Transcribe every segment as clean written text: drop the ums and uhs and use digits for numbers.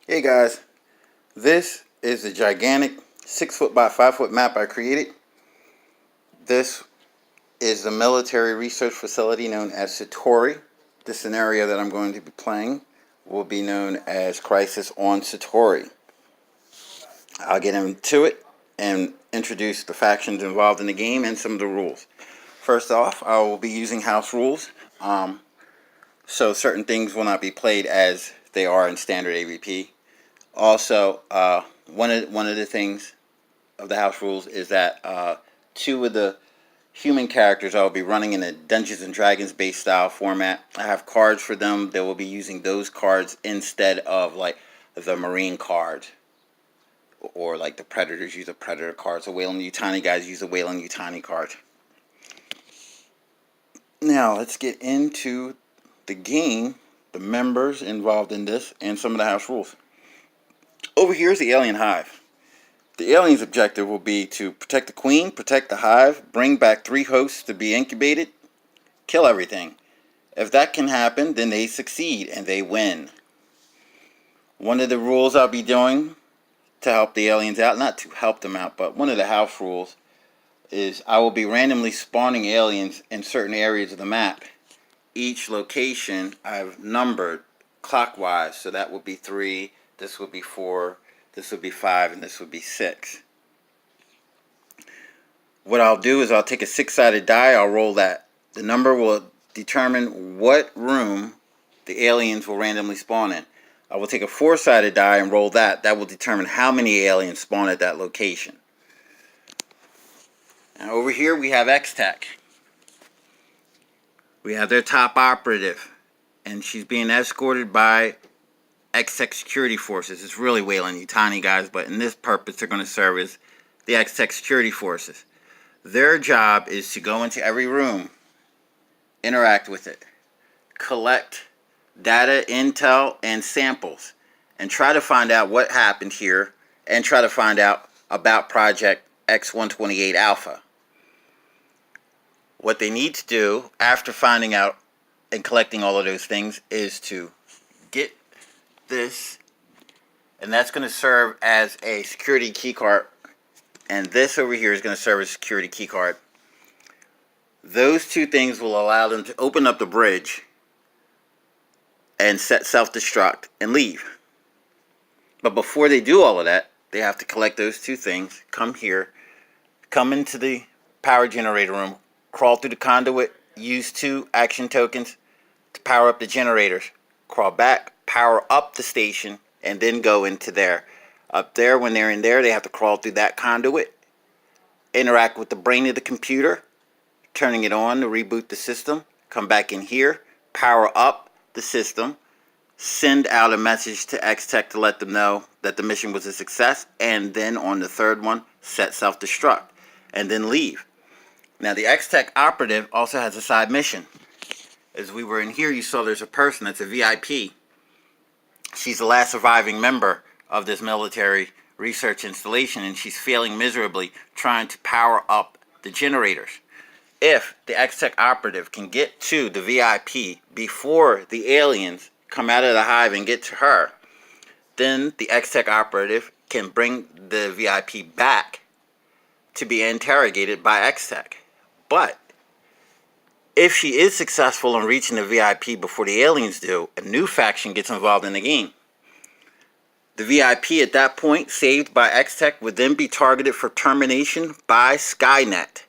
Hey guys, this is a gigantic 6 foot by 5 foot map I created. This is the military research facility known as Satori. The scenario that I'm going to be playing will be known as Crisis on Satori. I'll get into it and introduce the factions involved in the game and some of the rules. First off, I will be using house rules, so certain things will not be played as they are in standard AvP. Also, one of the things of the house rules is that two of the human characters I will be running in a Dungeons and Dragons based style format. I have cards for them. They will be using those cards instead of like the Marine card, or like the Predators use a Predator card. So Wayland Yutani guys use a Wayland Yutani card. Now let's get into the game, the members involved in this, and some of the house rules. Over here is the Alien Hive. The alien's objective will be to protect the queen, protect the hive, bring back 3 hosts to be incubated, kill everything. If that can happen, then they succeed and they win. One of the rules I'll be doing to help the aliens out, not to help them out, but one of the house rules is I will be randomly spawning aliens in certain areas of the map. Each location I've numbered clockwise, so that would be 3, this would be 4, this would be 5, and this would be 6. What I'll do is I'll take a 6-sided die, I'll roll that. The number will determine what room the aliens will randomly spawn in. I will take a 4-sided die and roll that. That will determine how many aliens spawn at that location. Now over here we have X-Tech. We have their top operative, and she's being escorted by X-Tech security forces. It's really Wayland Yutani guys, but in this purpose they're going to serve as the X-Tech security forces. Their job is to go into every room, interact with it, collect data, intel, and samples, and try to find out what happened here, and try to find out about Project X-128 Alpha. What they need to do after finding out and collecting all of those things is to get this, and that's going to serve as a security keycard, and this over here is going to serve as a security keycard. Those two things will allow them to open up the bridge and set self-destruct and leave. But before they do all of that, they have to collect those two things, come here, come into the power generator room, crawl through the conduit, use 2 action tokens to power up the generators, crawl back, power up the station, and then go into there. Up there, when they're in there, they have to crawl through that conduit, interact with the brain of the computer, turning it on to reboot the system, come back in here, power up the system, send out a message to X-Tech to let them know that the mission was a success, and then on the third one, set self-destruct, and then leave. Now the X-Tech operative also has a side mission. As we were in here, you saw there's a person that's a VIP. She's the last surviving member of this military research installation, and she's failing miserably trying to power up the generators. If the X-Tech operative can get to the VIP before the aliens come out of the hive and get to her, then the X-Tech operative can bring the VIP back to be interrogated by X-Tech. But if she is successful in reaching the VIP before the aliens do, a new faction gets involved in the game. The VIP at that point, saved by X-Tech, would then be targeted for termination by Skynet.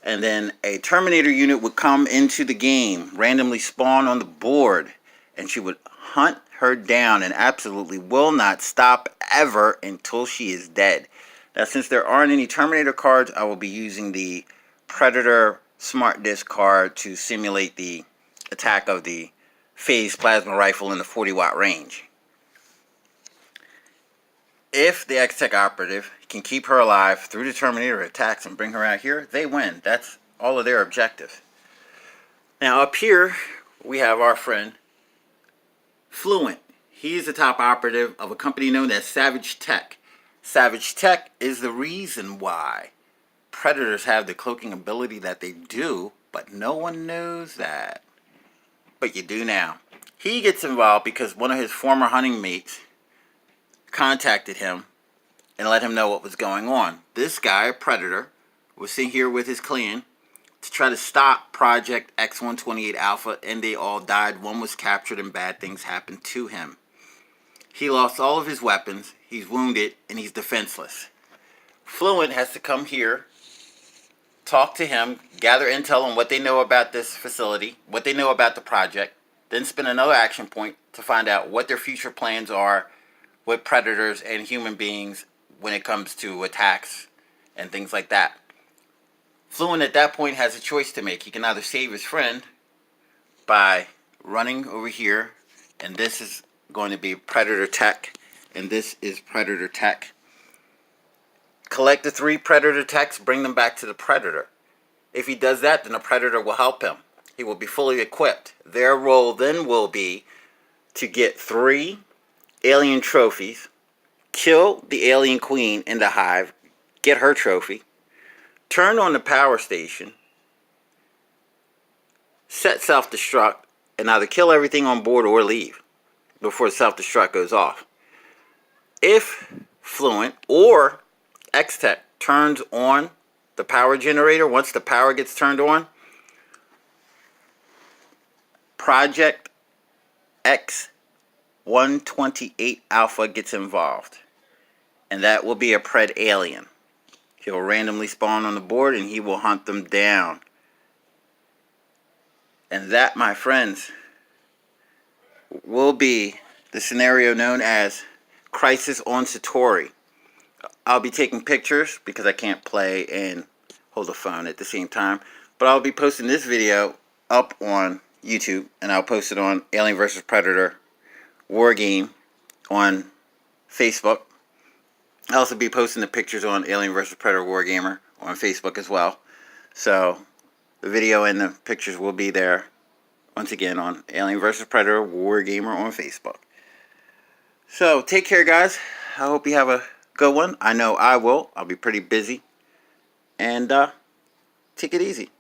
And then a Terminator unit would come into the game, randomly spawn on the board, and she would hunt her down and absolutely will not stop ever until she is dead. Now, since there aren't any Terminator cards, I will be using the Predator Smart Disc card to simulate the attack of the phased plasma rifle in the 40-watt range. If the X-Tech operative can keep her alive through the Terminator attacks and bring her out here, they win. That's all of their objectives. Now up here, we have our friend Fluent. He is the top operative of a company known as Savage Tech. Savage Tech is the reason why Predators have the cloaking ability that they do, but no one knows that. But you do now. He gets involved because one of his former hunting mates contacted him and let him know what was going on. This guy, a predator, was sitting here with his clan to try to stop Project X-128 Alpha, and they all died. One was captured and bad things happened to him. He lost all of his weapons, he's wounded, and he's defenseless. Fluent has to come here, talk to him, gather intel on what they know about this facility, what they know about the project, then spend another action point to find out what their future plans are with predators and human beings when it comes to attacks and things like that. Fluent at that point has a choice to make. He can either save his friend by running over here, and this is going to be Predator Tech, and this is Predator Tech. Collect the 3 Predator Techs, bring them back to the Predator. If he does that, then the Predator will help him. He will be fully equipped. Their role then will be to get 3 alien trophies, kill the alien queen in the hive, get her trophy, turn on the power station, set self-destruct, and either kill everything on board or leave before self-destruct goes off. If Fluent or X-Tech turns on the power generator, once the power gets turned on, Project X-128 Alpha gets involved. And that will be a Pred alien. He'll randomly spawn on the board and he will hunt them down. And that, my friends, will be the scenario known as Crisis on Satori. I'll be taking pictures because I can't play and hold a phone at the same time. But I'll be posting this video up on YouTube, and I'll post it on Alien vs. Predator War Game on Facebook. I'll also be posting the pictures on Alien vs. Predator Wargamer on Facebook as well. So the video and the pictures will be there once again on Alien vs. Predator Wargamer on Facebook. So take care, guys. I hope you have a good one. I know I will. I'll be pretty busy. And take it easy.